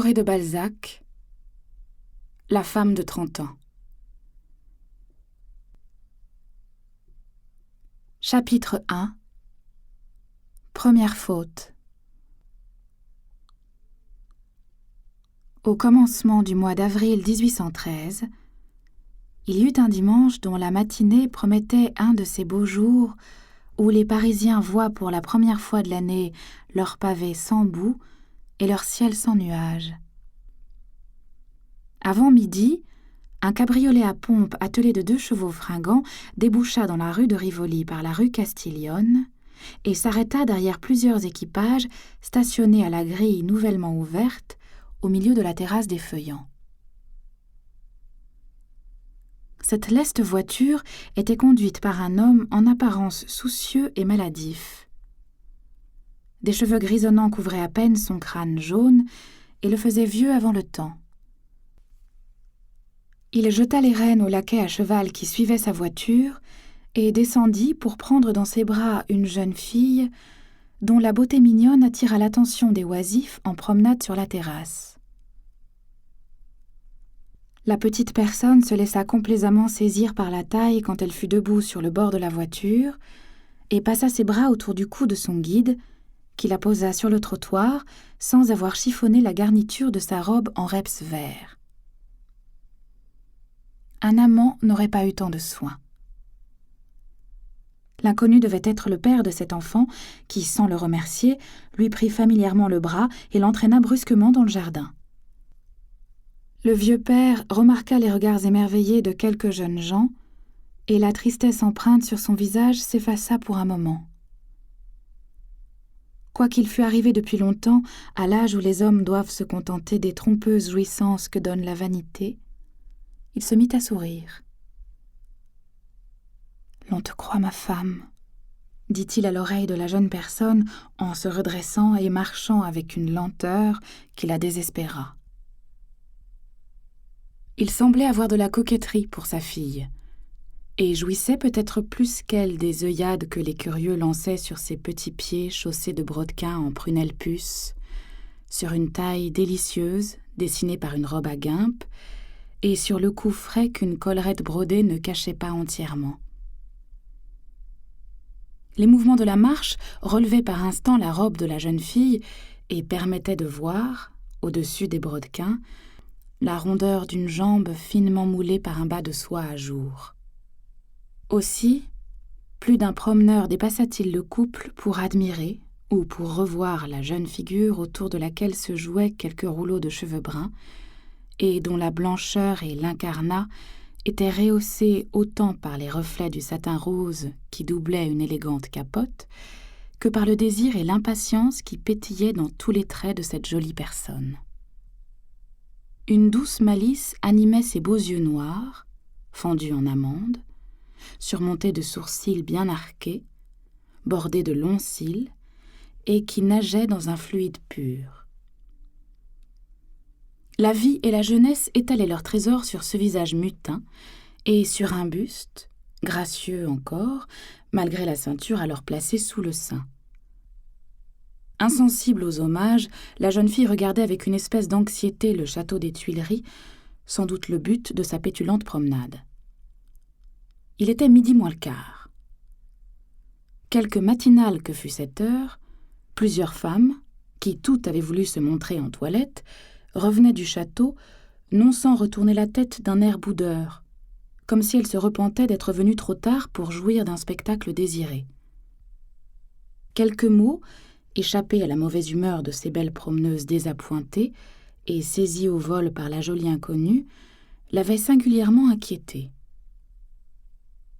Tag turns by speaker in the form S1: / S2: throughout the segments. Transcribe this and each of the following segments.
S1: Honoré de Balzac, la femme de 30 ans. Chapitre 1. Première faute. Au commencement du mois d'avril 1813, il y eut un dimanche dont la matinée promettait un de ces beaux jours où les Parisiens voient pour la première fois de l'année leurs pavés sans boue et leur ciel sans nuages. Avant midi, un cabriolet à pompe attelé de 2 chevaux fringants déboucha dans la rue de Rivoli par la rue Castiglione et s'arrêta derrière plusieurs équipages stationnés à la grille nouvellement ouverte au milieu de la terrasse des Feuillants. Cette leste voiture était conduite par un homme en apparence soucieux et maladif. Des cheveux grisonnants couvraient à peine son crâne jaune et le faisaient vieux avant le temps. Il jeta les rênes au laquais à cheval qui suivait sa voiture et descendit pour prendre dans ses bras une jeune fille dont la beauté mignonne attira l'attention des oisifs en promenade sur la terrasse. La petite personne se laissa complaisamment saisir par la taille quand elle fut debout sur le bord de la voiture et passa ses bras autour du cou de son guide, qui la posa sur le trottoir sans avoir chiffonné la garniture de sa robe en reps vert. Un amant n'aurait pas eu tant de soin. L'inconnu devait être le père de cet enfant qui, sans le remercier, lui prit familièrement le bras et l'entraîna brusquement dans le jardin. Le vieux père remarqua les regards émerveillés de quelques jeunes gens, et la tristesse empreinte sur son visage s'effaça pour un moment. Quoiqu'il fût arrivé depuis longtemps à l'âge où les hommes doivent se contenter des trompeuses jouissances que donne la vanité, il se mit à sourire. « L'on te croit ma femme », dit-il à l'oreille de la jeune personne en se redressant et marchant avec une lenteur qui la désespéra. Il semblait avoir de la coquetterie pour sa fille, et jouissait peut-être plus qu'elle des œillades que les curieux lançaient sur ses petits pieds chaussés de brodequins en prunelle puce, sur une taille délicieuse dessinée par une robe à guimpe, et sur le cou frais qu'une collerette brodée ne cachait pas entièrement. Les mouvements de la marche relevaient par instants la robe de la jeune fille et permettaient de voir, au-dessus des brodequins, la rondeur d'une jambe finement moulée par un bas de soie à jour. Aussi, plus d'un promeneur dépassa-t-il le couple pour admirer ou pour revoir la jeune figure autour de laquelle se jouaient quelques rouleaux de cheveux bruns et dont la blancheur et l'incarnat étaient rehaussés autant par les reflets du satin rose qui doublait une élégante capote que par le désir et l'impatience qui pétillaient dans tous les traits de cette jolie personne. Une douce malice animait ses beaux yeux noirs, fendus en amande, surmontés de sourcils bien arqués, bordés de longs cils, et qui nageaient dans un fluide pur. La vie et la jeunesse étalaient leurs trésors sur ce visage mutin et sur un buste, gracieux encore, malgré la ceinture alors placée sous le sein. Insensible aux hommages, la jeune fille regardait avec une espèce d'anxiété le château des Tuileries, sans doute le but de sa pétulante promenade. Il était midi moins le quart. Quelque matinale que fût cette heure, plusieurs femmes, qui toutes avaient voulu se montrer en toilette, revenaient du château, non sans retourner la tête d'un air boudeur, comme si elles se repentaient d'être venues trop tard pour jouir d'un spectacle désiré. Quelques mots, échappés à la mauvaise humeur de ces belles promeneuses désappointées et saisies au vol par la jolie inconnue, l'avaient singulièrement inquiétée.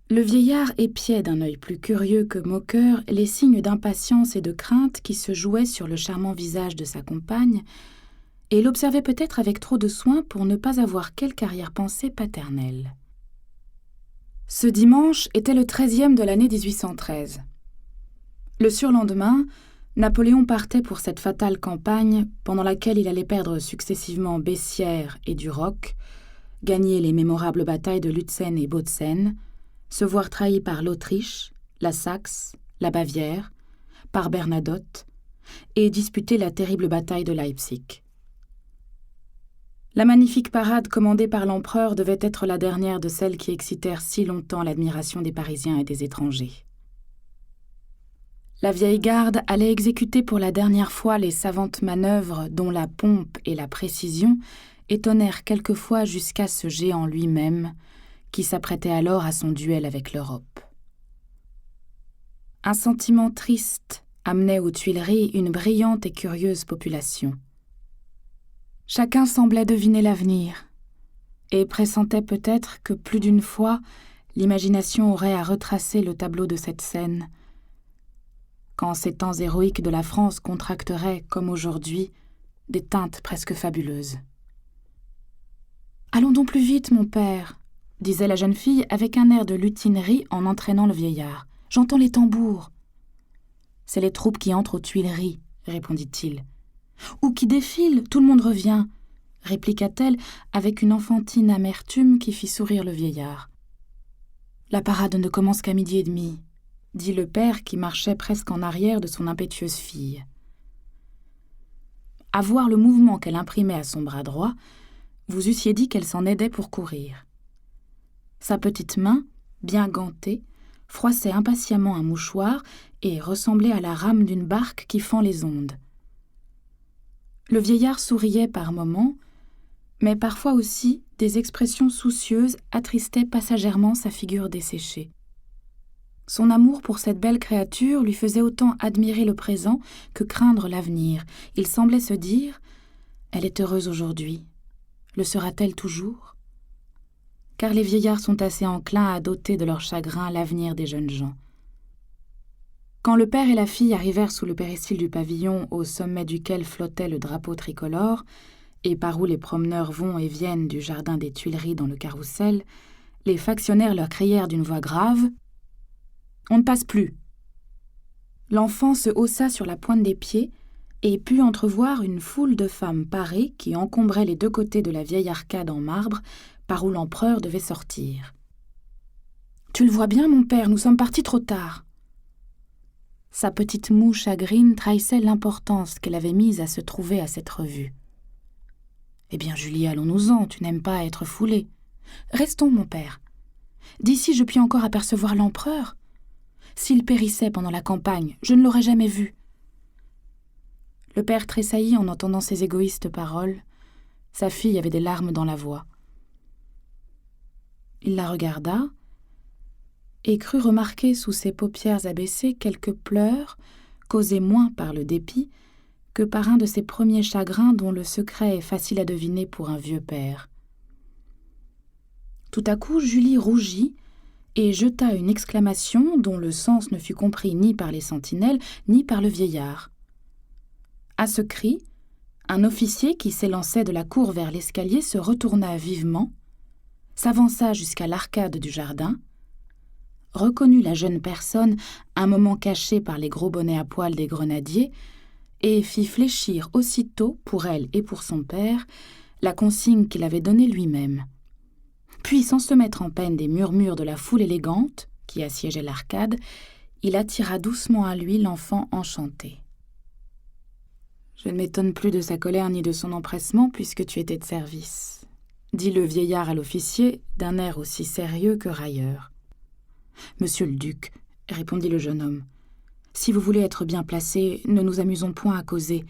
S1: Le vieillard épiait d'un œil plus curieux que moqueur les signes d'impatience et de crainte qui se jouaient sur le charmant visage de sa compagne, et l'observait peut-être avec trop de soin pour ne pas avoir quelque arrière-pensée paternelle. Ce dimanche était le 13e de l'année 1813. Le surlendemain, Napoléon partait pour cette fatale campagne pendant laquelle il allait perdre successivement Bessières et Duroc, gagner les mémorables batailles de Lutzen et Bautzen, se voir trahi par l'Autriche, la Saxe, la Bavière, par Bernadotte, et disputer la terrible bataille de Leipzig. La magnifique parade commandée par l'empereur devait être la dernière de celles qui excitèrent si longtemps l'admiration des Parisiens et des étrangers. La vieille garde allait exécuter pour la dernière fois les savantes manœuvres dont la pompe et la précision étonnèrent quelquefois jusqu'à ce géant lui-même, qui s'apprêtait alors à son duel avec l'Europe. Un sentiment triste amenait aux Tuileries une brillante et curieuse population. Chacun semblait deviner l'avenir, et pressentait peut-être que plus d'une fois l'imagination aurait à retracer le tableau de cette scène, quand ces temps héroïques de la France contracteraient, comme aujourd'hui, des teintes presque fabuleuses. « Allons donc plus vite, mon père !» disait la jeune fille avec un air de lutinerie en entraînant le vieillard. « J'entends les tambours. »« C'est les troupes qui entrent aux Tuileries, » répondit-il. « Ou qui défilent, tout le monde revient, » répliqua-t-elle avec une enfantine amertume qui fit sourire le vieillard. « La parade ne commence qu'à 12h30, » dit le père qui marchait presque en arrière de son impétueuse fille. À voir le mouvement qu'elle imprimait à son bras droit, vous eussiez dit qu'elle s'en aidait pour courir. Sa petite main, bien gantée, froissait impatiemment un mouchoir et ressemblait à la rame d'une barque qui fend les ondes. Le vieillard souriait par moments, mais parfois aussi des expressions soucieuses attristaient passagèrement sa figure desséchée. Son amour pour cette belle créature lui faisait autant admirer le présent que craindre l'avenir. Il semblait se dire « Elle est heureuse aujourd'hui. Le sera-t-elle toujours ?» Car les vieillards sont assez enclins à doter de leur chagrin l'avenir des jeunes gens. Quand le père et la fille arrivèrent sous le péristyle du pavillon au sommet duquel flottait le drapeau tricolore, et par où les promeneurs vont et viennent du jardin des Tuileries dans le carrousel, les factionnaires leur crièrent d'une voix grave « On ne passe plus !» L'enfant se haussa sur la pointe des pieds et put entrevoir une foule de femmes parées qui encombraient les deux côtés de la vieille arcade en marbre par où l'empereur devait sortir. « Tu le vois bien, mon père, nous sommes partis trop tard. » Sa petite moue chagrine trahissait l'importance qu'elle avait mise à se trouver à cette revue. « Eh bien, Julie, allons-nous-en, tu n'aimes pas être foulée. »« Restons, mon père. D'ici, je puis encore apercevoir l'empereur. S'il périssait pendant la campagne, je ne l'aurais jamais vu. » Le père tressaillit en entendant ces égoïstes paroles. Sa fille avait des larmes dans la voix. Il la regarda et crut remarquer sous ses paupières abaissées quelques pleurs, causés moins par le dépit que par un de ces premiers chagrins dont le secret est facile à deviner pour un vieux père. Tout à coup, Julie rougit et jeta une exclamation dont le sens ne fut compris ni par les sentinelles ni par le vieillard. À ce cri, un officier qui s'élançait de la cour vers l'escalier se retourna vivement, s'avança jusqu'à l'arcade du jardin, reconnut la jeune personne un moment cachée par les gros bonnets à poil des grenadiers et fit fléchir aussitôt, pour elle et pour son père, la consigne qu'il avait donnée lui-même. Puis, sans se mettre en peine des murmures de la foule élégante qui assiégeait l'arcade, il attira doucement à lui l'enfant enchanté. « Je ne m'étonne plus de sa colère ni de son empressement puisque tu étais de service, » dit le vieillard à l'officier d'un air aussi sérieux que railleur. « Monsieur le duc, » répondit le jeune homme, « si vous voulez être bien placé, ne nous amusons point à causer.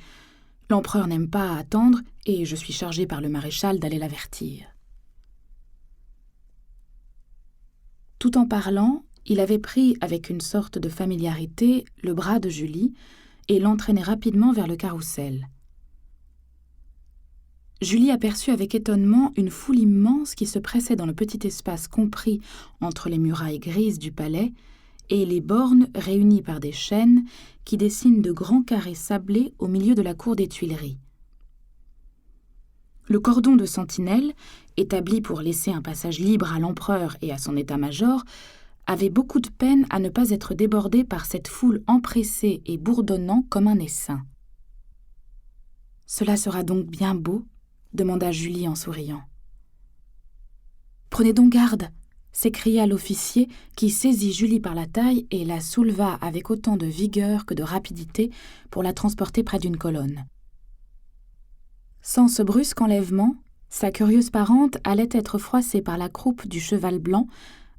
S1: L'empereur n'aime pas à attendre et je suis chargé par le maréchal d'aller l'avertir. » Tout en parlant, il avait pris, avec une sorte de familiarité, le bras de Julie et l'entraînait rapidement vers le carrousel. Julie aperçut avec étonnement une foule immense qui se pressait dans le petit espace compris entre les murailles grises du palais et les bornes réunies par des chaînes qui dessinent de grands carrés sablés au milieu de la cour des Tuileries. Le cordon de sentinelles, établi pour laisser un passage libre à l'empereur et à son état-major, avait beaucoup de peine à ne pas être débordé par cette foule empressée et bourdonnant comme un essaim. « Cela sera donc bien beau ?» demanda Julie en souriant. « Prenez donc garde !» s'écria l'officier qui saisit Julie par la taille et la souleva avec autant de vigueur que de rapidité pour la transporter près d'une colonne. Sans ce brusque enlèvement, Sa curieuse parente allait être froissée par la croupe du cheval blanc,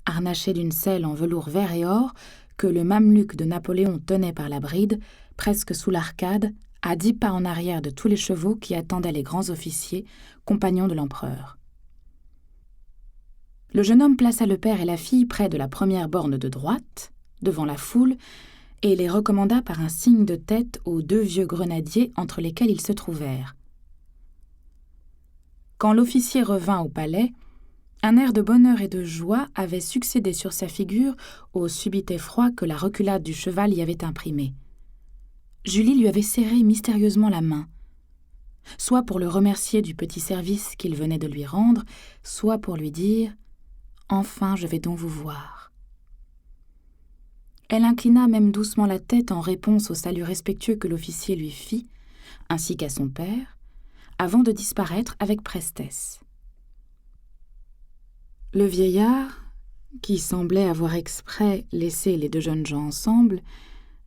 S1: harnaché d'une selle en velours vert et or, que le mameluc de Napoléon tenait par la bride, presque sous l'arcade, à 10 pas en arrière de tous les chevaux qui attendaient les grands officiers, compagnons de l'empereur. Le jeune homme plaça le père et la fille près de la première borne de droite, devant la foule, et les recommanda par un signe de tête aux 2 vieux grenadiers entre lesquels ils se trouvèrent. Quand l'officier revint au palais, un air de bonheur et de joie avait succédé sur sa figure au subit effroi que la reculade du cheval y avait imprimé. Julie lui avait serré mystérieusement la main, soit pour le remercier du petit service qu'il venait de lui rendre, soit pour lui dire « Enfin, je vais donc vous voir ». Elle inclina même doucement la tête en réponse au salut respectueux que l'officier lui fit, ainsi qu'à son père, avant de disparaître avec prestesse. Le vieillard, qui semblait avoir exprès laissé les 2 jeunes gens ensemble,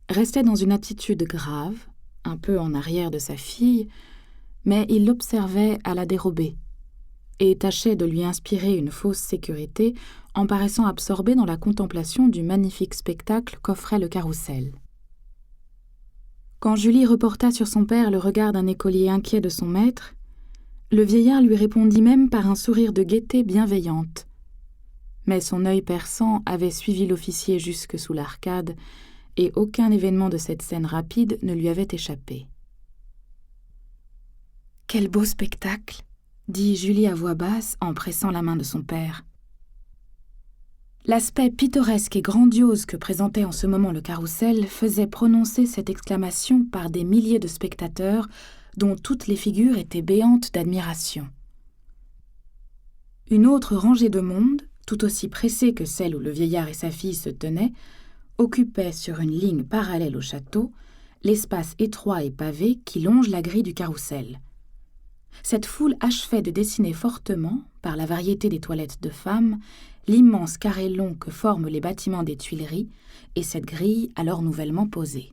S1: restait dans une attitude grave, un peu en arrière de sa fille, mais il l'observait à la dérobée et tâchait de lui inspirer une fausse sécurité en paraissant absorbé dans la contemplation du magnifique spectacle qu'offrait le carrousel. Quand Julie reporta sur son père le regard d'un écolier inquiet de son maître, le vieillard lui répondit même par un sourire de gaieté bienveillante. Mais son œil perçant avait suivi l'officier jusque sous l'arcade, et aucun événement de cette scène rapide ne lui avait échappé. « Quel beau spectacle !» dit Julie à voix basse en pressant la main de son père. L'aspect pittoresque et grandiose que présentait en ce moment le carrousel faisait prononcer cette exclamation par des milliers de spectateurs dont toutes les figures étaient béantes d'admiration. Une autre rangée de monde, tout aussi pressée que celle où le vieillard et sa fille se tenaient, occupait sur une ligne parallèle au château l'espace étroit et pavé qui longe la grille du carrousel. Cette foule achevait de dessiner fortement, par la variété des toilettes de femmes, l'immense carré long que forment les bâtiments des Tuileries et cette grille alors nouvellement posée.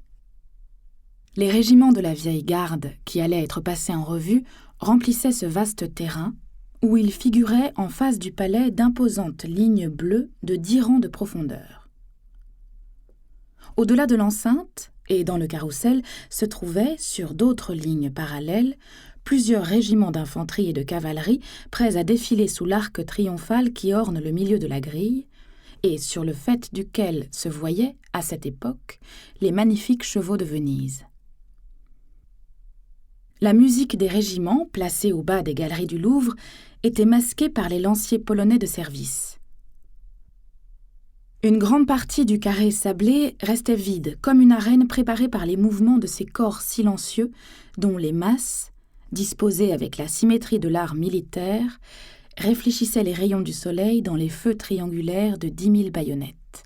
S1: Les régiments de la vieille garde, qui allaient être passés en revue, remplissaient ce vaste terrain, où il figurait en face du palais d'imposantes lignes bleues de 10 rangs de profondeur. Au-delà de l'enceinte, et dans le carrousel, se trouvaient, sur d'autres lignes parallèles, plusieurs régiments d'infanterie et de cavalerie prêts à défiler sous l'arc triomphal qui orne le milieu de la grille, et sur le faîte duquel se voyaient, à cette époque, les magnifiques chevaux de Venise. La musique des régiments, placés au bas des galeries du Louvre, était masquée par les lanciers polonais de service. Une grande partie du carré sablé restait vide, comme une arène préparée par les mouvements de ces corps silencieux dont les masses, disposées avec la symétrie de l'art militaire, réfléchissaient les rayons du soleil dans les feux triangulaires de 10 000 baïonnettes.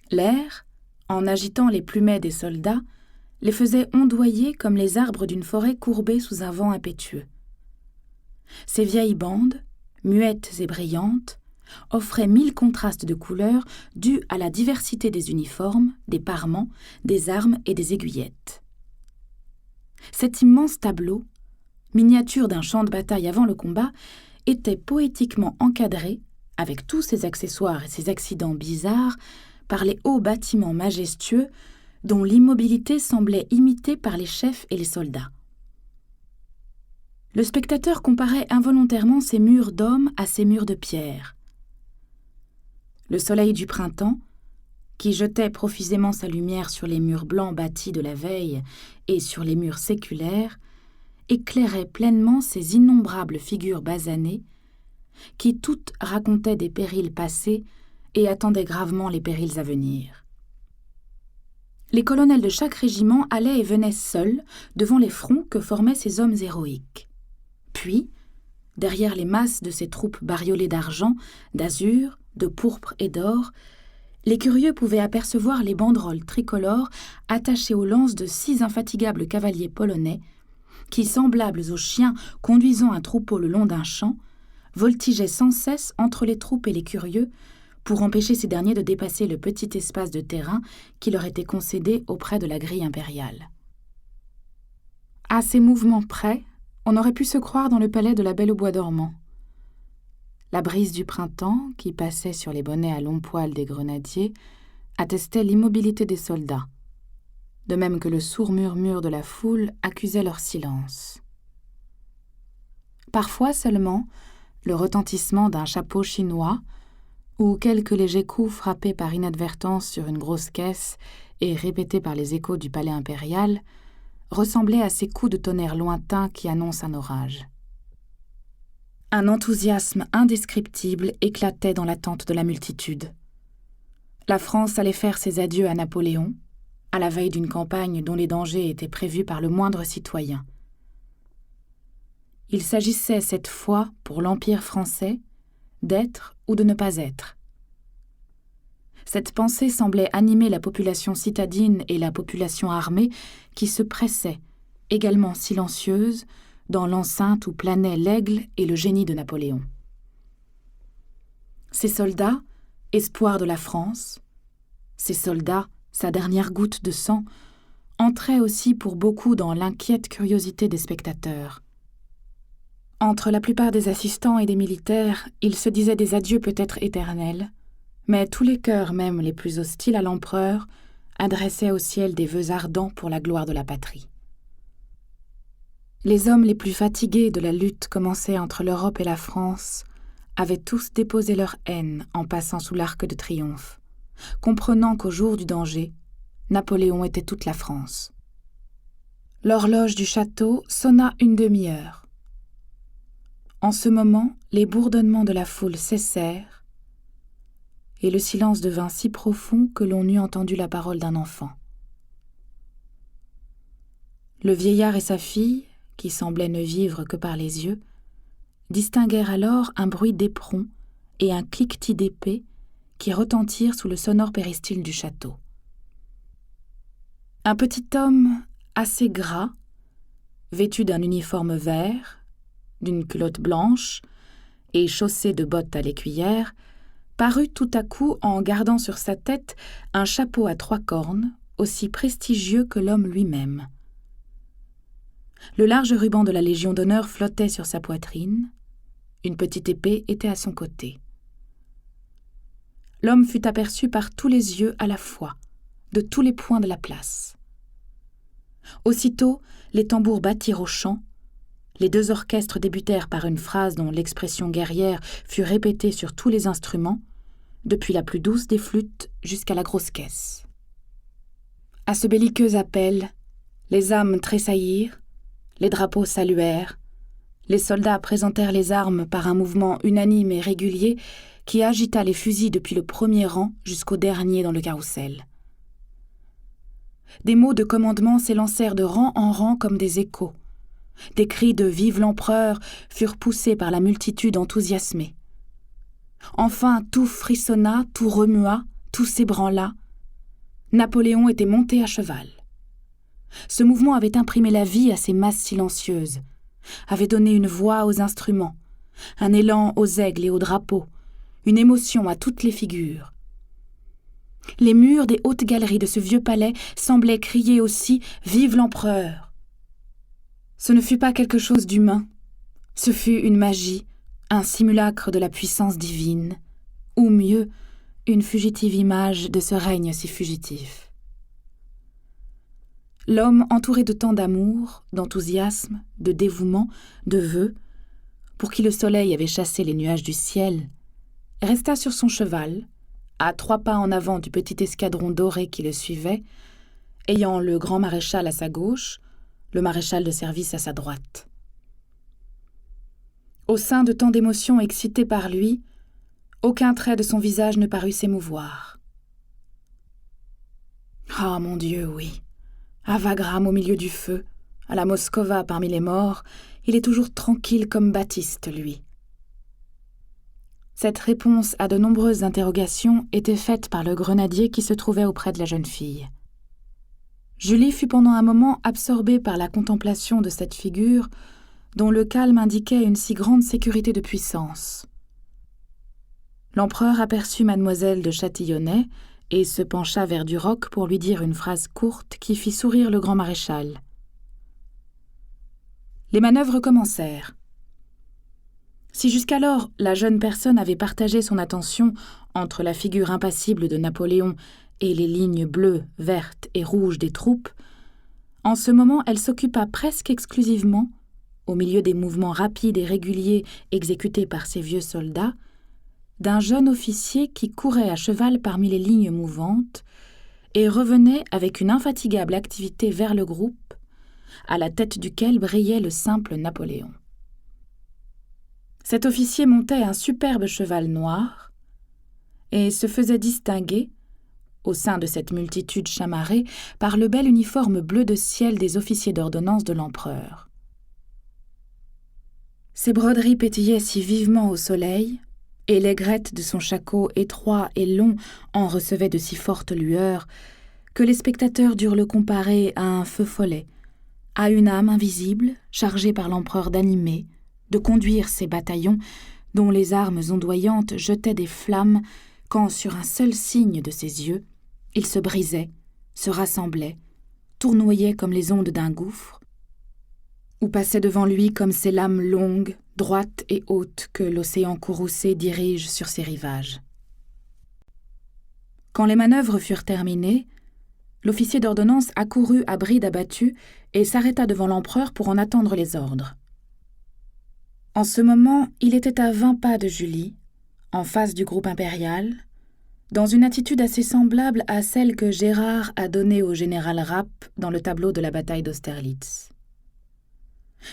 S1: L'air, en agitant les plumets des soldats, les faisait ondoyer comme les arbres d'une forêt courbée sous un vent impétueux. Ces vieilles bandes, muettes et brillantes, offraient 1000 contrastes de couleurs dus à la diversité des uniformes, des parements, des armes et des aiguillettes. Cet immense tableau, miniature d'un champ de bataille avant le combat, était poétiquement encadré, avec tous ses accessoires et ses accidents bizarres, par les hauts bâtiments majestueux dont l'immobilité semblait imitée par les chefs et les soldats. Le spectateur comparait involontairement ces murs d'hommes à ces murs de pierre. Le soleil du printemps, qui jetait profusément sa lumière sur les murs blancs bâtis de la veille et sur les murs séculaires, éclairait pleinement ces innombrables figures basanées, qui toutes racontaient des périls passés et attendaient gravement les périls à venir. Les colonels de chaque régiment allaient et venaient seuls devant les fronts que formaient ces hommes héroïques. Puis, derrière les masses de ces troupes bariolées d'argent, d'azur, de pourpre et d'or, les curieux pouvaient apercevoir les banderoles tricolores attachées aux lances de 6 infatigables cavaliers polonais qui, semblables aux chiens conduisant un troupeau le long d'un champ, voltigeaient sans cesse entre les troupes et les curieux pour empêcher ces derniers de dépasser le petit espace de terrain qui leur était concédé auprès de la grille impériale. À ces mouvements près, On aurait pu se croire dans le palais de la Belle au bois dormant. La brise du printemps, qui passait sur les bonnets à longs poils des grenadiers, attestait l'immobilité des soldats, de même que le sourd murmure de la foule accusait leur silence. Parfois seulement, le retentissement d'un chapeau chinois ou quelques légers coups frappés par inadvertance sur une grosse caisse et répétés par les échos du palais impérial ressemblaient à ces coups de tonnerre lointains qui annoncent un orage. Un enthousiasme indescriptible éclatait dans l'attente de la multitude. La France allait faire ses adieux à Napoléon, à la veille d'une campagne dont les dangers étaient prévus par le moindre citoyen. Il s'agissait cette fois, pour l'Empire français, d'être ou de ne pas être. Cette pensée semblait animer la population citadine et la population armée qui se pressaient, également silencieuses, dans l'enceinte où planaient l'aigle et le génie de Napoléon. Ces soldats, espoir de la France, ces soldats, sa dernière goutte de sang, entraient aussi pour beaucoup dans l'inquiète curiosité des spectateurs. Entre la plupart des assistants et des militaires, il se disait des adieux peut-être éternels, mais tous les cœurs, même les plus hostiles à l'empereur, adressaient au ciel des vœux ardents pour la gloire de la patrie. Les hommes les plus fatigués de la lutte commencée entre l'Europe et la France avaient tous déposé leur haine en passant sous l'arc de triomphe, comprenant qu'au jour du danger, Napoléon était toute la France. L'horloge du château sonna une demi-heure. En ce moment, les bourdonnements de la foule cessèrent et le silence devint si profond que l'on eût entendu la parole d'un enfant. Le vieillard et sa fille, qui semblaient ne vivre que par les yeux, distinguèrent alors un bruit d'éperon et un cliquetis d'épée qui retentirent sous le sonore péristyle du château. Un petit homme assez gras, vêtu d'un uniforme vert, d'une culotte blanche et chaussé de bottes à l'écuyère, parut tout à coup en gardant sur sa tête un chapeau à 3 cornes, aussi prestigieux que l'homme lui-même. Le large ruban de la Légion d'honneur flottait sur sa poitrine, une petite épée était à son côté. L'homme fut aperçu par tous les yeux à la fois, de tous les points de la place. Aussitôt, les tambours battirent au chant, les 2 orchestres débutèrent par une phrase dont l'expression guerrière fut répétée sur tous les instruments, depuis la plus douce des flûtes jusqu'à la grosse caisse. À ce belliqueux appel, les âmes tressaillirent, les drapeaux saluèrent, les soldats présentèrent les armes par un mouvement unanime et régulier qui agita les fusils depuis le premier rang jusqu'au dernier dans le carrousel. Des mots de commandement s'élancèrent de rang en rang comme des échos. Des cris de « Vive l'empereur » furent poussés par la multitude enthousiasmée. Enfin, tout frissonna, tout remua, tout s'ébranla. Napoléon était monté à cheval. Ce mouvement avait imprimé la vie à ces masses silencieuses, avait donné une voix aux instruments, un élan aux aigles et aux drapeaux, une émotion à toutes les figures. Les murs des hautes galeries de ce vieux palais semblaient crier aussi « Vive l'empereur !» Ce ne fut pas quelque chose d'humain, ce fut une magie, un simulacre de la puissance divine, ou mieux, une fugitive image de ce règne si fugitif. L'homme entouré de tant d'amour, d'enthousiasme, de dévouement, de vœux, pour qui le soleil avait chassé les nuages du ciel, resta sur son cheval, à 3 pas en avant du petit escadron doré qui le suivait, ayant le grand maréchal à sa gauche, le maréchal de service à sa droite. Au sein de tant d'émotions excitées par lui, aucun trait de son visage ne parut s'émouvoir. Ah, mon Dieu, oui. À Wagram au milieu du feu, à la Moskova parmi les morts, il est toujours tranquille comme Baptiste, lui. Cette réponse à de nombreuses interrogations était faite par le grenadier qui se trouvait auprès de la jeune fille. Julie fut pendant un moment absorbée par la contemplation de cette figure dont le calme indiquait une si grande sécurité de puissance. L'empereur aperçut mademoiselle de Châtillonnay et se pencha vers Duroc pour lui dire une phrase courte qui fit sourire le grand maréchal. Les manœuvres commencèrent. Si jusqu'alors la jeune personne avait partagé son attention entre la figure impassible de Napoléon et les lignes bleues, vertes et rouges des troupes, en ce moment elle s'occupa presque exclusivement, au milieu des mouvements rapides et réguliers exécutés par ces vieux soldats, d'un jeune officier qui courait à cheval parmi les lignes mouvantes et revenait avec une infatigable activité vers le groupe, à la tête duquel brillait le simple Napoléon. Cet officier montait un superbe cheval noir et se faisait distinguer, au sein de cette multitude chamarrée, par le bel uniforme bleu de ciel des officiers d'ordonnance de l'empereur. Ses broderies pétillaient si vivement au soleil, et l'aigrette de son shako étroit et long en recevait de si fortes lueurs, que les spectateurs durent le comparer à un feu follet, à une âme invisible, chargée par l'empereur d'animer, de conduire ses bataillons, dont les armes ondoyantes jetaient des flammes quand, sur un seul signe de ses yeux, ils se brisaient, se rassemblaient, tournoyaient comme les ondes d'un gouffre, ou passaient devant lui comme ces lames longues, droites et hautes que l'océan courroucé dirige sur ses rivages. Quand les manœuvres furent terminées, l'officier d'ordonnance accourut à bride abattue et s'arrêta devant l'empereur pour en attendre les ordres. En ce moment, il était à 20 pas de Julie, en face du groupe impérial, dans une attitude assez semblable à celle que Gérard a donnée au général Rapp dans le tableau de la bataille d'Austerlitz.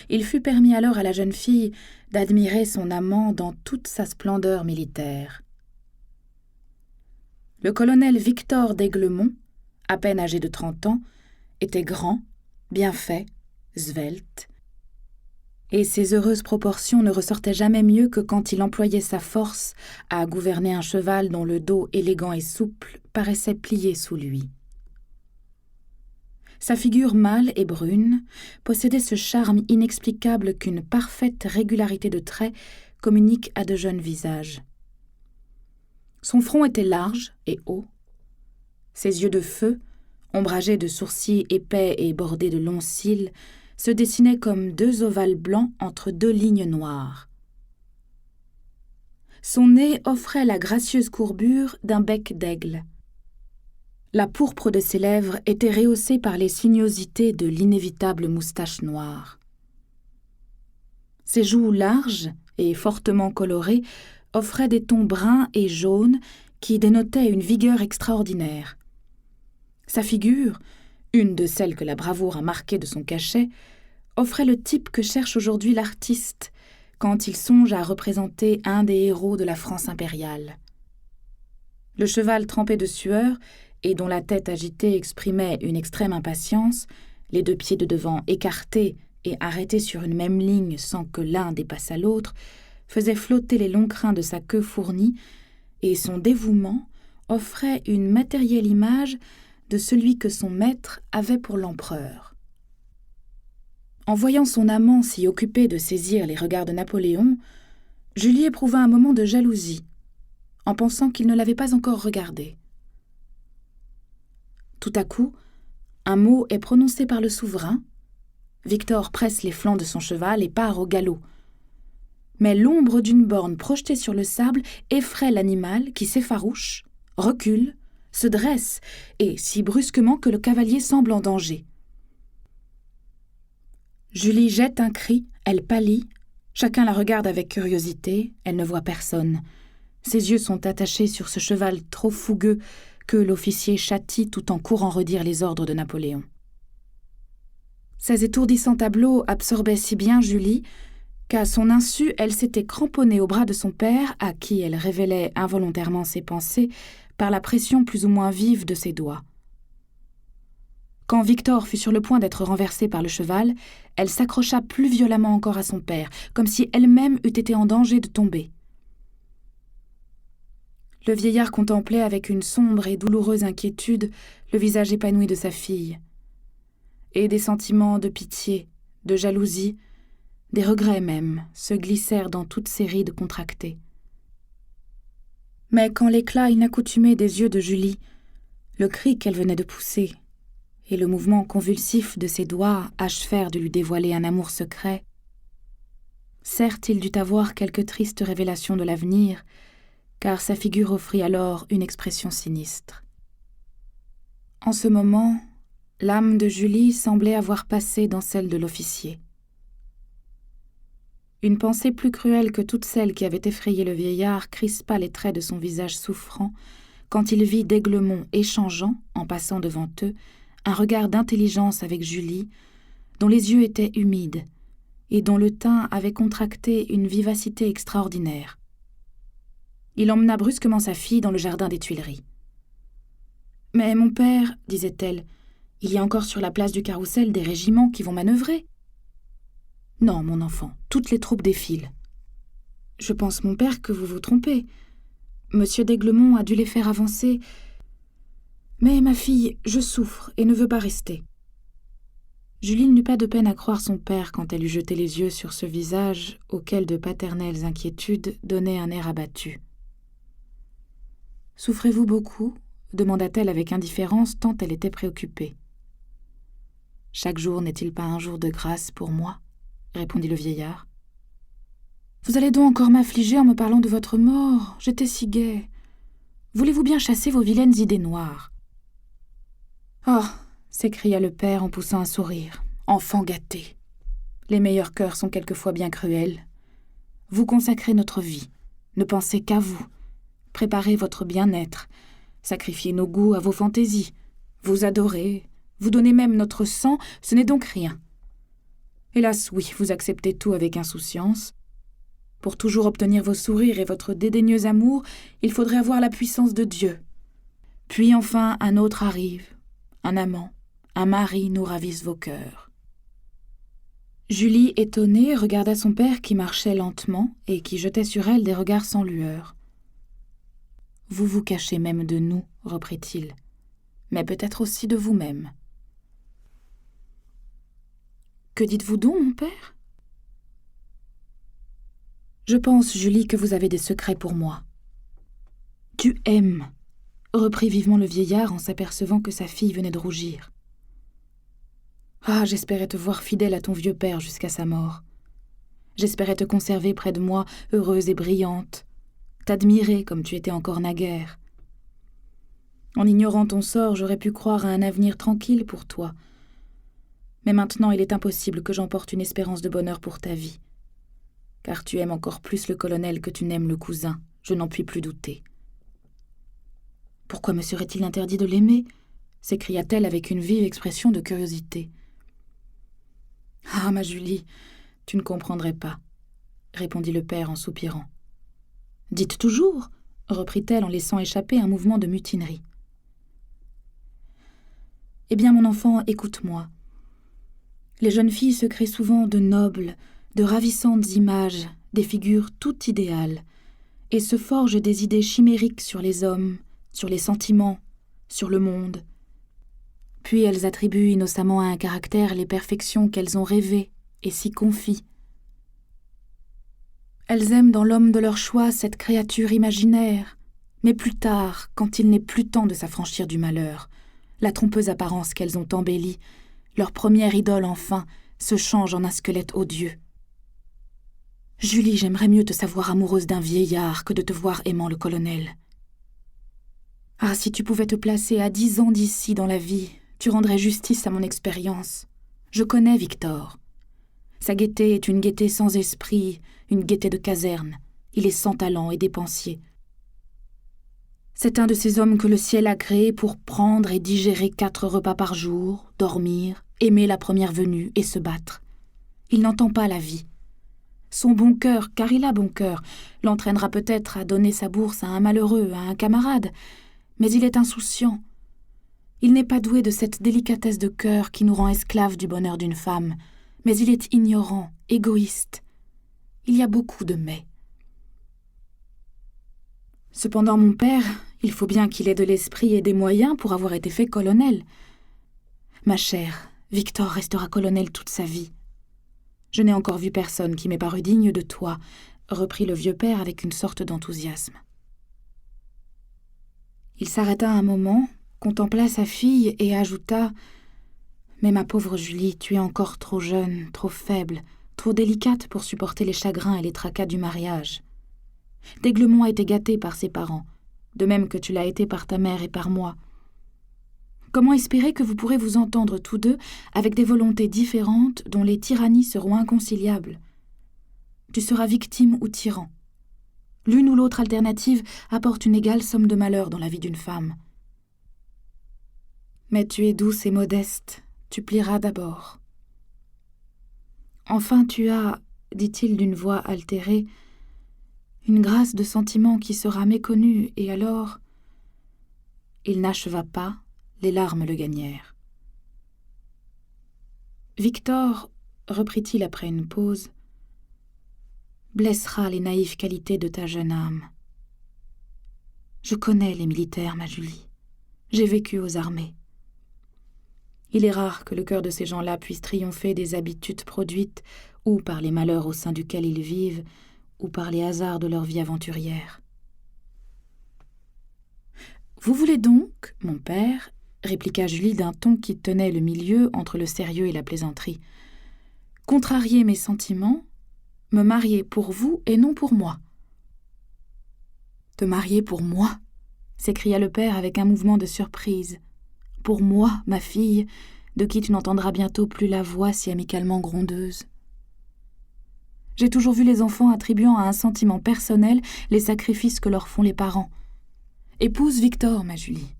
S1: Il fut permis alors à la jeune fille d'admirer son amant dans toute sa splendeur militaire. Le colonel Victor d'Aiglemont, à peine âgé de 30 ans, était grand, bien fait, svelte, et ses heureuses proportions ne ressortaient jamais mieux que quand il employait sa force à gouverner un cheval dont le dos élégant et souple paraissait plié sous lui. Sa figure mâle et brune possédait ce charme inexplicable qu'une parfaite régularité de traits communique à de jeunes visages. Son front était large et haut. Ses yeux de feu, ombragés de sourcils épais et bordés de longs cils, se dessinaient comme deux ovales blancs entre deux lignes noires. Son nez offrait la gracieuse courbure d'un bec d'aigle. La pourpre de ses lèvres était rehaussée par les sinuosités de l'inévitable moustache noire. Ses joues larges et fortement colorées offraient des tons bruns et jaunes qui dénotaient une vigueur extraordinaire. Sa figure, une de celles que la bravoure a marquées de son cachet, offrait le type que cherche aujourd'hui l'artiste quand il songe à représenter un des héros de la France impériale. Le cheval trempé de sueur et dont la tête agitée exprimait une extrême impatience, les deux pieds de devant écartés et arrêtés sur une même ligne sans que l'un dépassât l'autre, faisait flotter les longs crins de sa queue fournie, et son dévouement offrait une matérielle image de celui que son maître avait pour l'empereur. En voyant son amant si occupé de saisir les regards de Napoléon, Julie éprouva un moment de jalousie, en pensant qu'il ne l'avait pas encore regardée. Tout à coup, un mot est prononcé par le souverain. Victor presse les flancs de son cheval et part au galop. Mais l'ombre d'une borne projetée sur le sable effraie l'animal qui s'effarouche, recule, se dresse, et si brusquement que le cavalier semble en danger. Julie jette un cri, elle pâlit. Chacun la regarde avec curiosité, elle ne voit personne. Ses yeux sont attachés sur ce cheval trop fougueux que l'officier châtie tout en courant redire les ordres de Napoléon. Ces étourdissants tableaux absorbaient si bien Julie qu'à son insu, elle s'était cramponnée au bras de son père, à qui elle révélait involontairement ses pensées par la pression plus ou moins vive de ses doigts. Quand Victor fut sur le point d'être renversé par le cheval, elle s'accrocha plus violemment encore à son père, comme si elle-même eût été en danger de tomber. Le vieillard contemplait avec une sombre et douloureuse inquiétude le visage épanoui de sa fille. Et des sentiments de pitié, de jalousie, des regrets même, se glissèrent dans toutes ses rides contractées. Mais quand l'éclat inaccoutumé des yeux de Julie, le cri qu'elle venait de pousser, et le mouvement convulsif de ses doigts achevèrent de lui dévoiler un amour secret, Certes, il dut avoir quelques tristes révélations de l'avenir, car sa figure offrit alors une expression sinistre. En ce moment, l'âme de Julie semblait avoir passé dans celle de l'officier. Une pensée plus cruelle que toutes celles qui avaient effrayé le vieillard crispa les traits de son visage souffrant quand il vit d'Aiglemont échangeant, en passant devant eux, un regard d'intelligence avec Julie, dont les yeux étaient humides et dont le teint avait contracté une vivacité extraordinaire. Il emmena brusquement sa fille dans le jardin des Tuileries. « Mais mon père, disait-elle, il y a encore sur la place du Carrousel des régiments qui vont manœuvrer. »« Non, mon enfant, toutes les troupes défilent. »« Je pense, mon père, que vous vous trompez. Monsieur d'Aiglemont a dû les faire avancer. Mais ma fille, je souffre et ne veux pas rester. » Julie n'eut pas de peine à croire son père quand elle eut jeté les yeux sur ce visage auquel de paternelles inquiétudes donnaient un air abattu. « Souffrez-vous beaucoup ?» demanda-t-elle avec indifférence tant elle était préoccupée. « Chaque jour n'est-il pas un jour de grâce pour moi ?» répondit le vieillard. « Vous allez donc encore m'affliger en me parlant de votre mort. J'étais si gaie. Voulez-vous bien chasser vos vilaines idées noires ?»« Oh !» s'écria le père en poussant un sourire. « Enfant gâté. Les meilleurs cœurs sont quelquefois bien cruels. Vous consacrez notre vie. Ne pensez qu'à vous. Préparez votre bien-être. Sacrifiez nos goûts à vos fantaisies. Vous adorez. Vous donnez même notre sang. Ce n'est donc rien. Hélas, oui, vous acceptez tout avec insouciance. Pour toujours obtenir vos sourires et votre dédaigneux amour, il faudrait avoir la puissance de Dieu. Puis enfin, un autre arrive. Un amant. Un mari nous ravisse vos cœurs. » Julie, étonnée, regarda son père qui marchait lentement et qui jetait sur elle des regards sans lueur. « Vous vous cachez même de nous, reprit-il, mais peut-être aussi de vous-même. »« Que dites-vous donc, mon père ? » ?»« Je pense, Julie, que vous avez des secrets pour moi. »« Tu aimes !» reprit vivement le vieillard en s'apercevant que sa fille venait de rougir. « Ah, j'espérais te voir fidèle à ton vieux père jusqu'à sa mort. J'espérais te conserver près de moi, heureuse et brillante, t'admirer comme tu étais encore naguère. En ignorant ton sort, j'aurais pu croire à un avenir tranquille pour toi. Mais maintenant, il est impossible que j'emporte une espérance de bonheur pour ta vie. Car tu aimes encore plus le colonel que tu n'aimes le cousin, je n'en puis plus douter. »« Pourquoi me serait-il interdit de l'aimer ?» s'écria-t-elle avec une vive expression de curiosité. « Ah, ma Julie, tu ne comprendrais pas, » répondit le père en soupirant. « Dites toujours, » reprit-elle en laissant échapper un mouvement de mutinerie. « Eh bien, mon enfant, écoute-moi. Les jeunes filles se créent souvent de nobles, de ravissantes images, des figures toutes idéales, et se forgent des idées chimériques sur les hommes, sur les sentiments, sur le monde. Puis elles attribuent innocemment à un caractère les perfections qu'elles ont rêvées et s'y confient. Elles aiment dans l'homme de leur choix cette créature imaginaire, mais plus tard, quand il n'est plus temps de s'affranchir du malheur, la trompeuse apparence qu'elles ont embellie, leur première idole enfin, se change en un squelette odieux. Julie, j'aimerais mieux te savoir amoureuse d'un vieillard que de te voir aimant le colonel. Ah, si tu pouvais te placer à 10 ans d'ici dans la vie, tu rendrais justice à mon expérience. Je connais Victor. Sa gaieté est une gaieté sans esprit, une gaieté de caserne. Il est sans talent et dépensier. C'est un de ces hommes que le ciel a créés pour prendre et digérer 4 repas par jour, dormir, aimer la première venue et se battre. Il n'entend pas la vie. Son bon cœur, car il a bon cœur, l'entraînera peut-être à donner sa bourse à un malheureux, à un camarade, mais il est insouciant. Il n'est pas doué de cette délicatesse de cœur qui nous rend esclaves du bonheur d'une femme, mais il est ignorant, égoïste. Il y a beaucoup de mais. Cependant, mon père, il faut bien qu'il ait de l'esprit et des moyens pour avoir été fait colonel. Ma chère, Victor restera colonel toute sa vie. Je n'ai encore vu personne qui m'ait paru digne de toi, reprit le vieux père avec une sorte d'enthousiasme. Il s'arrêta un moment, contempla sa fille et ajouta « Mais ma pauvre Julie, tu es encore trop jeune, trop faible, trop délicate pour supporter les chagrins et les tracas du mariage. d'Aiglemont a été gâté par ses parents, de même que tu l'as été par ta mère et par moi. Comment espérer que vous pourrez vous entendre tous deux avec des volontés différentes dont les tyrannies seront inconciliables? Tu seras victime ou tyran. L'une ou l'autre alternative apporte une égale somme de malheur dans la vie d'une femme. Mais tu es douce et modeste, tu plieras d'abord. Enfin tu as, dit-il d'une voix altérée, une grâce de sentiment qui sera méconnue, et alors... Il n'acheva pas, les larmes le gagnèrent. Victor, reprit-il après une pause, blessera les naïves qualités de ta jeune âme. Je connais les militaires, ma Julie. J'ai vécu aux armées. Il est rare que le cœur de ces gens-là puisse triompher des habitudes produites ou par les malheurs au sein duquel ils vivent, ou par les hasards de leur vie aventurière. « Vous voulez donc, mon père, répliqua Julie d'un ton qui tenait le milieu entre le sérieux et la plaisanterie, contrarier mes sentiments, me marier pour vous et non pour moi. »« Te marier pour moi ?» s'écria le père avec un mouvement de surprise. « Pour moi, ma fille, de qui tu n'entendras bientôt plus la voix si amicalement grondeuse. J'ai toujours vu les enfants attribuant à un sentiment personnel les sacrifices que leur font les parents. Épouse Victor, ma Julie.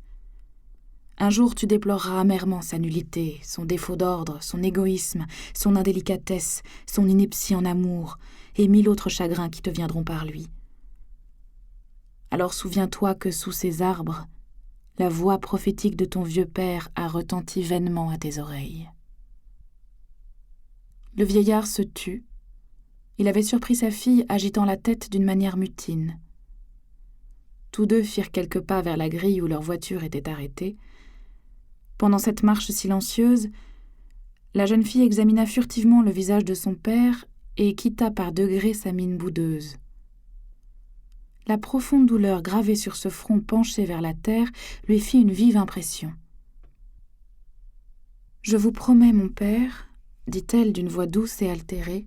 S1: Un jour tu déploreras amèrement sa nullité, son défaut d'ordre, son égoïsme, son indélicatesse, son ineptie en amour, et 1000 autres chagrins qui te viendront par lui. Alors souviens-toi que sous ces arbres, la voix prophétique de ton vieux père a retenti vainement à tes oreilles. » Le vieillard se tut. Il avait surpris sa fille agitant la tête d'une manière mutine. Tous deux firent quelques pas vers la grille où leur voiture était arrêtée. Pendant cette marche silencieuse, la jeune fille examina furtivement le visage de son père et quitta par degrés sa mine boudeuse. La profonde douleur gravée sur ce front penché vers la terre lui fit une vive impression. « Je vous promets, mon père, dit-elle d'une voix douce et altérée,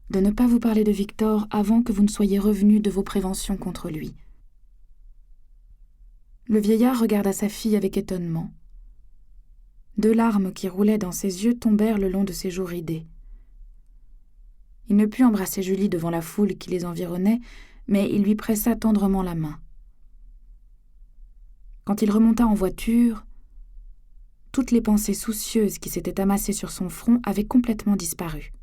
S1: de ne pas vous parler de Victor avant que vous ne soyez revenu de vos préventions contre lui. » Le vieillard regarda sa fille avec étonnement. 2 larmes qui roulaient dans ses yeux tombèrent le long de ses joues ridées. Il ne put embrasser Julie devant la foule qui les environnait, mais il lui pressa tendrement la main. Quand il remonta en voiture, toutes les pensées soucieuses qui s'étaient amassées sur son front avaient complètement disparu.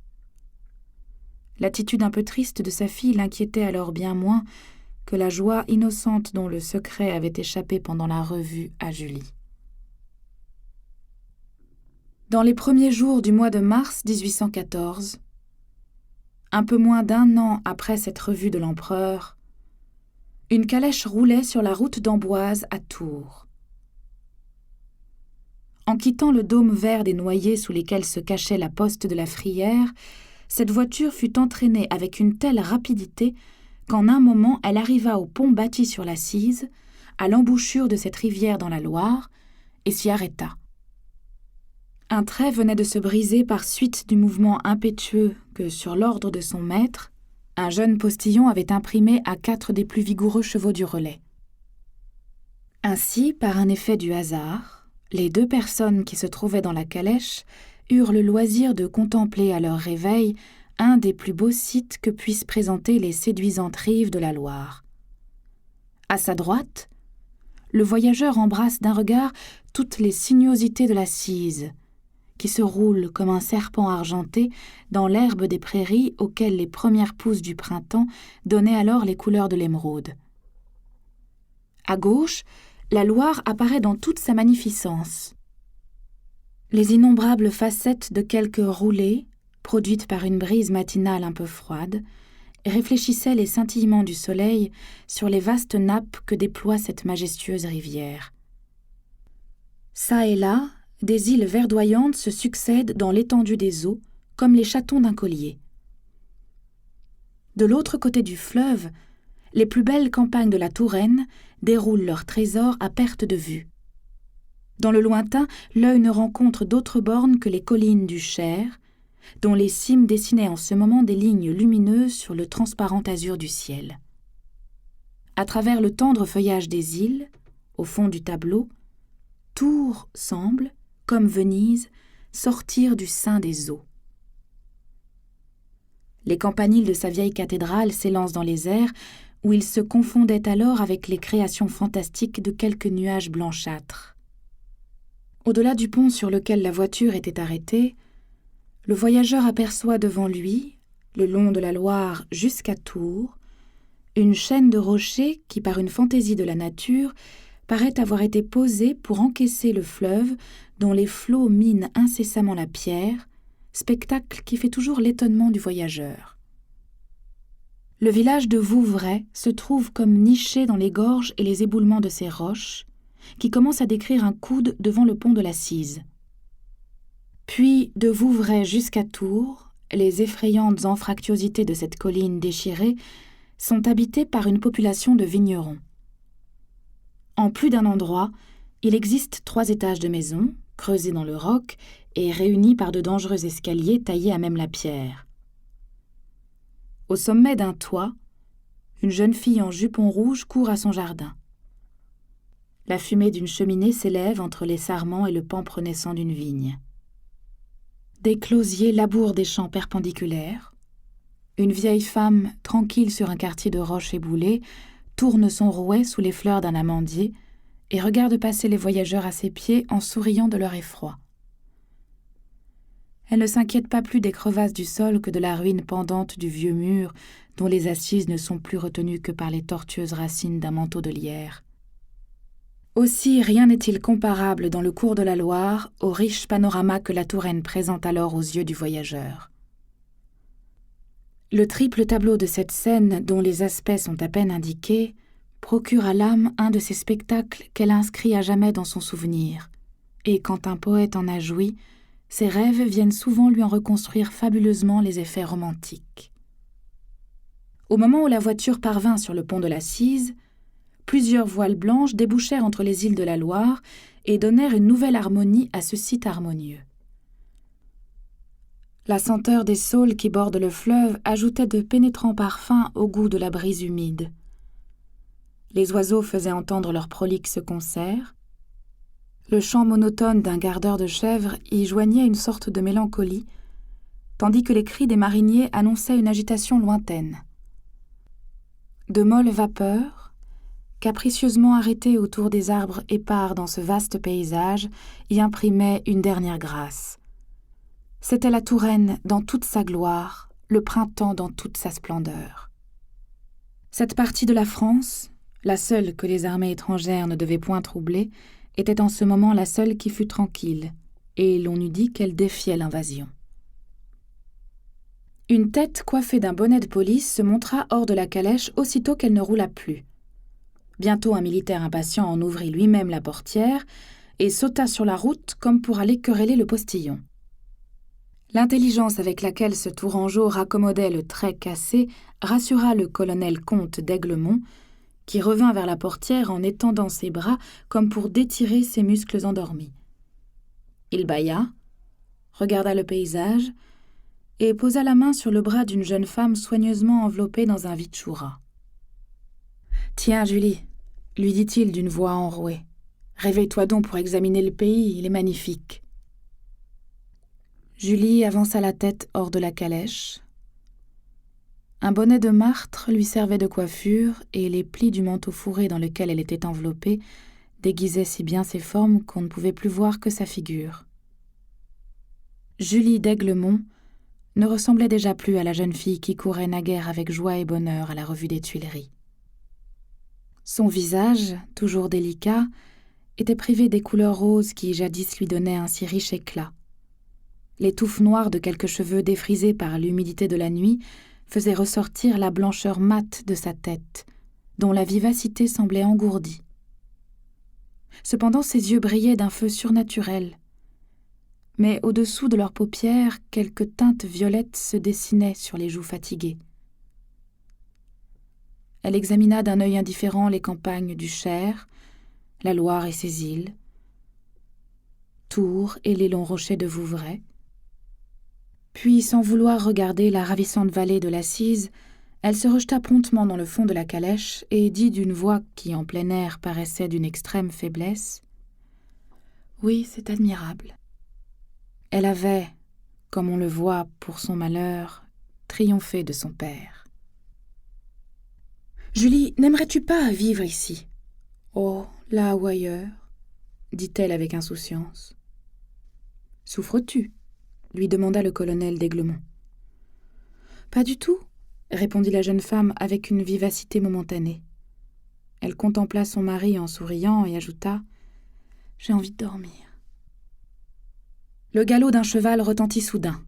S1: L'attitude un peu triste de sa fille l'inquiétait alors bien moins que la joie innocente dont le secret avait échappé pendant la revue à Julie. Dans les premiers jours du mois de mars 1814, un peu moins d'1 an après cette revue de l'empereur, une calèche roulait sur la route d'Amboise à Tours. En quittant le dôme vert des noyers sous lesquels se cachait la poste de la Frière, cette voiture fut entraînée avec une telle rapidité qu'en un moment elle arriva au pont bâti sur la Cise, à l'embouchure de cette rivière dans la Loire, et s'y arrêta. Un trait venait de se briser par suite du mouvement impétueux que, sur l'ordre de son maître, un jeune postillon avait imprimé à 4 des plus vigoureux chevaux du relais. Ainsi, par un effet du hasard, les 2 personnes qui se trouvaient dans la calèche eurent le loisir de contempler à leur réveil un des plus beaux sites que puissent présenter les séduisantes rives de la Loire. À sa droite, le voyageur embrasse d'un regard toutes les sinuosités de la Cise, qui se roule comme un serpent argenté dans l'herbe des prairies auxquelles les premières pousses du printemps donnaient alors les couleurs de l'émeraude. À gauche, la Loire apparaît dans toute sa magnificence. Les innombrables facettes de quelques roulées, produites par une brise matinale un peu froide, réfléchissaient les scintillements du soleil sur les vastes nappes que déploie cette majestueuse rivière. Ça et là, des îles verdoyantes se succèdent dans l'étendue des eaux, comme les chatons d'un collier. De l'autre côté du fleuve, les plus belles campagnes de la Touraine déroulent leurs trésors à perte de vue. Dans le lointain, l'œil ne rencontre d'autres bornes que les collines du Cher, dont les cimes dessinaient en ce moment des lignes lumineuses sur le transparent azur du ciel. À travers le tendre feuillage des îles, au fond du tableau, Tours semble, comme Venise, sortir du sein des eaux. Les campaniles de sa vieille cathédrale s'élancent dans les airs, où ils se confondaient alors avec les créations fantastiques de quelques nuages blanchâtres. Au-delà du pont sur lequel la voiture était arrêtée, le voyageur aperçoit devant lui, le long de la Loire jusqu'à Tours, une chaîne de rochers qui, par une fantaisie de la nature, paraît avoir été posée pour encaisser le fleuve dont les flots minent incessamment la pierre, spectacle qui fait toujours l'étonnement du voyageur. Le village de Vouvray se trouve comme niché dans les gorges et les éboulements de ces roches, qui commencent à décrire un coude devant le pont de la Cise. Puis, de Vouvray jusqu'à Tours, les effrayantes anfractuosités de cette colline déchirée sont habitées par une population de vignerons. En plus d'un endroit, il existe 3 étages de maisons, creusés dans le roc et réunis par de dangereux escaliers taillés à même la pierre. Au sommet d'un toit, une jeune fille en jupon rouge court à son jardin. La fumée d'une cheminée s'élève entre les sarments et le pampre naissant d'une vigne. Des closiers labourent des champs perpendiculaires. Une vieille femme, tranquille sur un quartier de roches éboulées, tourne son rouet sous les fleurs d'un amandier et regarde passer les voyageurs à ses pieds en souriant de leur effroi. Elle ne s'inquiète pas plus des crevasses du sol que de la ruine pendante du vieux mur, dont les assises ne sont plus retenues que par les tortueuses racines d'un manteau de lierre. Aussi rien n'est-il comparable dans le cours de la Loire au riche panorama que la Touraine présente alors aux yeux du voyageur. Le triple tableau de cette scène, dont les aspects sont à peine indiqués, procure à l'âme un de ces spectacles qu'elle inscrit à jamais dans son souvenir, et quand un poète en a joui, ses rêves viennent souvent lui en reconstruire fabuleusement les effets romantiques. Au moment où la voiture parvint sur le pont de la Cise, plusieurs voiles blanches débouchèrent entre les îles de la Loire et donnèrent une nouvelle harmonie à ce site harmonieux. La senteur des saules qui bordent le fleuve ajoutait de pénétrants parfums au goût de la brise humide. Les oiseaux faisaient entendre leur prolixe concert. Le chant monotone d'un gardeur de chèvres y joignait une sorte de mélancolie, tandis que les cris des mariniers annonçaient une agitation lointaine. De molles vapeurs, capricieusement arrêtées autour des arbres épars dans ce vaste paysage, y imprimaient une dernière grâce. C'était la Touraine dans toute sa gloire, le printemps dans toute sa splendeur. Cette partie de la France, la seule que les armées étrangères ne devaient point troubler, était en ce moment la seule qui fût tranquille, et l'on eût dit qu'elle défiait l'invasion. Une tête coiffée d'un bonnet de police se montra hors de la calèche aussitôt qu'elle ne roula plus. Bientôt un militaire impatient en ouvrit lui-même la portière et sauta sur la route comme pour aller quereller le postillon. L'intelligence avec laquelle ce tourangeau raccommodait le trait cassé rassura le colonel comte d'Aiglemont, qui revint vers la portière en étendant ses bras comme pour détirer ses muscles endormis. Il bâilla, regarda le paysage et posa la main sur le bras d'une jeune femme soigneusement enveloppée dans un vitchoura. « Tiens, Julie, lui dit-il d'une voix enrouée, réveille-toi donc pour examiner le pays, il est magnifique. » Julie avança la tête hors de la calèche. Un bonnet de martre lui servait de coiffure et les plis du manteau fourré dans lequel elle était enveloppée déguisaient si bien ses formes qu'on ne pouvait plus voir que sa figure. Julie d'Aiglemont ne ressemblait déjà plus à la jeune fille qui courait naguère avec joie et bonheur à la revue des Tuileries. Son visage, toujours délicat, était privé des couleurs roses qui jadis lui donnaient un si riche éclat. Les touffes noires de quelques cheveux défrisés par l'humidité de la nuit faisaient ressortir la blancheur mate de sa tête, dont la vivacité semblait engourdie. Cependant, ses yeux brillaient d'un feu surnaturel, mais au-dessous de leurs paupières, quelques teintes violettes se dessinaient sur les joues fatiguées. Elle examina d'un œil indifférent les campagnes du Cher, la Loire et ses îles, Tours et les longs rochers de Vouvray. Puis, sans vouloir regarder la ravissante vallée de la Cise, elle se rejeta promptement dans le fond de la calèche et dit d'une voix qui, en plein air, paraissait d'une extrême faiblesse : « Oui, c'est admirable. » Elle avait, comme on le voit pour son malheur, triomphé de son père. « Julie, n'aimerais-tu pas vivre ici ? » ?»« Oh, là ou ailleurs, » dit-elle avec insouciance. « Souffres-tu ? » lui demanda le colonel d'Aiglemont. « Pas du tout, » répondit la jeune femme avec une vivacité momentanée. Elle contempla son mari en souriant et ajouta : « J'ai envie de dormir. » Le galop d'un cheval retentit soudain.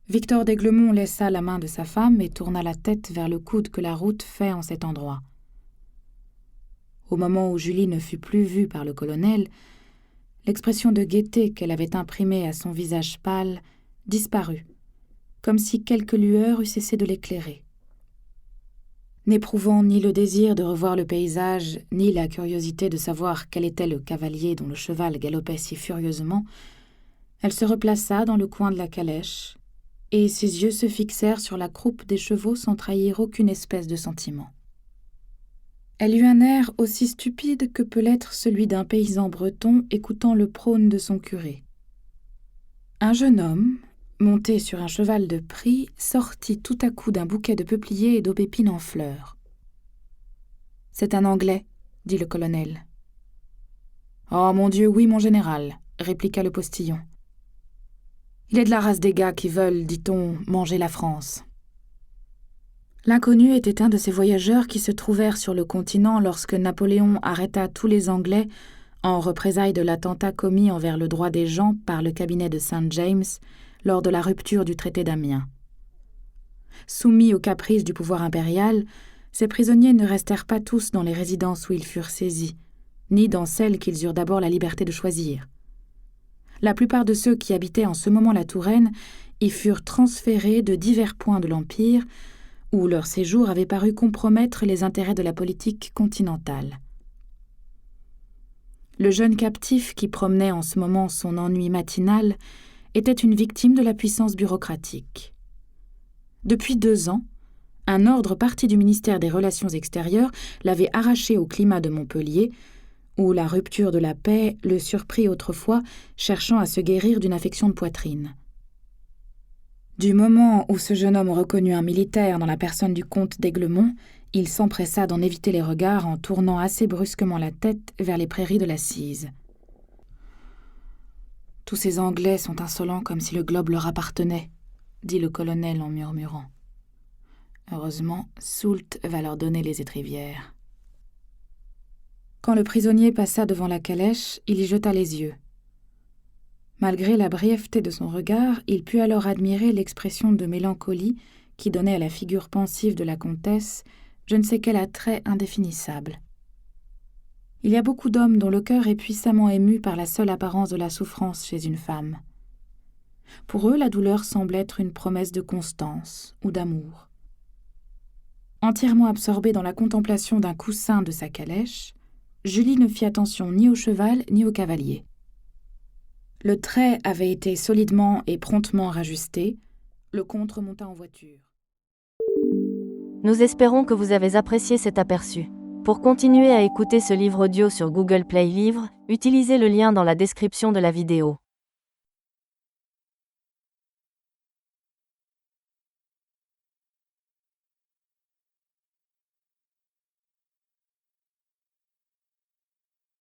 S1: Victor d'Aiglemont laissa la main de sa femme et tourna la tête vers le coude que la route fait en cet endroit. Au moment où Julie ne fut plus vue par le colonel, l'expression de gaieté qu'elle avait imprimée à son visage pâle disparut, comme si quelque lueur eût cessé de l'éclairer. N'éprouvant ni le désir de revoir le paysage, ni la curiosité de savoir quel était le cavalier dont le cheval galopait si furieusement, elle se replaça dans le coin de la calèche, et ses yeux se fixèrent sur la croupe des chevaux sans trahir aucune espèce de sentiment. Elle eut un air aussi stupide que peut l'être celui d'un paysan breton écoutant le prône de son curé. Un jeune homme, monté sur un cheval de prix, sortit tout à coup d'un bouquet de peupliers et d'aubépines en fleurs. « C'est un Anglais, » dit le colonel. « Oh mon Dieu, oui, mon général, » répliqua le postillon. « Il est de la race des gars qui veulent, dit-on, manger la France. » L'inconnu était un de ces voyageurs qui se trouvèrent sur le continent lorsque Napoléon arrêta tous les Anglais en représailles de l'attentat commis envers le droit des gens par le cabinet de St. James lors de la rupture du traité d'Amiens. Soumis aux caprices du pouvoir impérial, ces prisonniers ne restèrent pas tous dans les résidences où ils furent saisis, ni dans celles qu'ils eurent d'abord la liberté de choisir. La plupart de ceux qui habitaient en ce moment la Touraine y furent transférés de divers points de l'Empire, où leur séjour avait paru compromettre les intérêts de la politique continentale. Le jeune captif qui promenait en ce moment son ennui matinal était une victime de la puissance bureaucratique. Depuis 2 ans, un ordre parti du ministère des Relations extérieures l'avait arraché au climat de Montpellier, où la rupture de la paix le surprit autrefois cherchant à se guérir d'une affection de poitrine. Du moment où ce jeune homme reconnut un militaire dans la personne du comte d'Aiglemont, il s'empressa d'en éviter les regards en tournant assez brusquement la tête vers les prairies de la Cise. « Tous ces Anglais sont insolents comme si le globe leur appartenait, » dit le colonel en murmurant. « Heureusement, Soult va leur donner les étrivières. » Quand le prisonnier passa devant la calèche, il y jeta les yeux. Malgré la brièveté de son regard, il put alors admirer l'expression de mélancolie qui donnait à la figure pensive de la comtesse je ne sais quel attrait indéfinissable. Il y a beaucoup d'hommes dont le cœur est puissamment ému par la seule apparence de la souffrance chez une femme. Pour eux, la douleur semble être une promesse de constance ou d'amour. Entièrement absorbée dans la contemplation d'un coussin de sa calèche, Julie ne fit attention ni au cheval ni au cavalier. Le trait avait été solidement et promptement rajusté. Le comte remonta en voiture.
S2: Nous espérons que vous avez apprécié cet aperçu. Pour continuer à écouter ce livre audio sur Google Play Livres, utilisez le lien dans la description de la vidéo.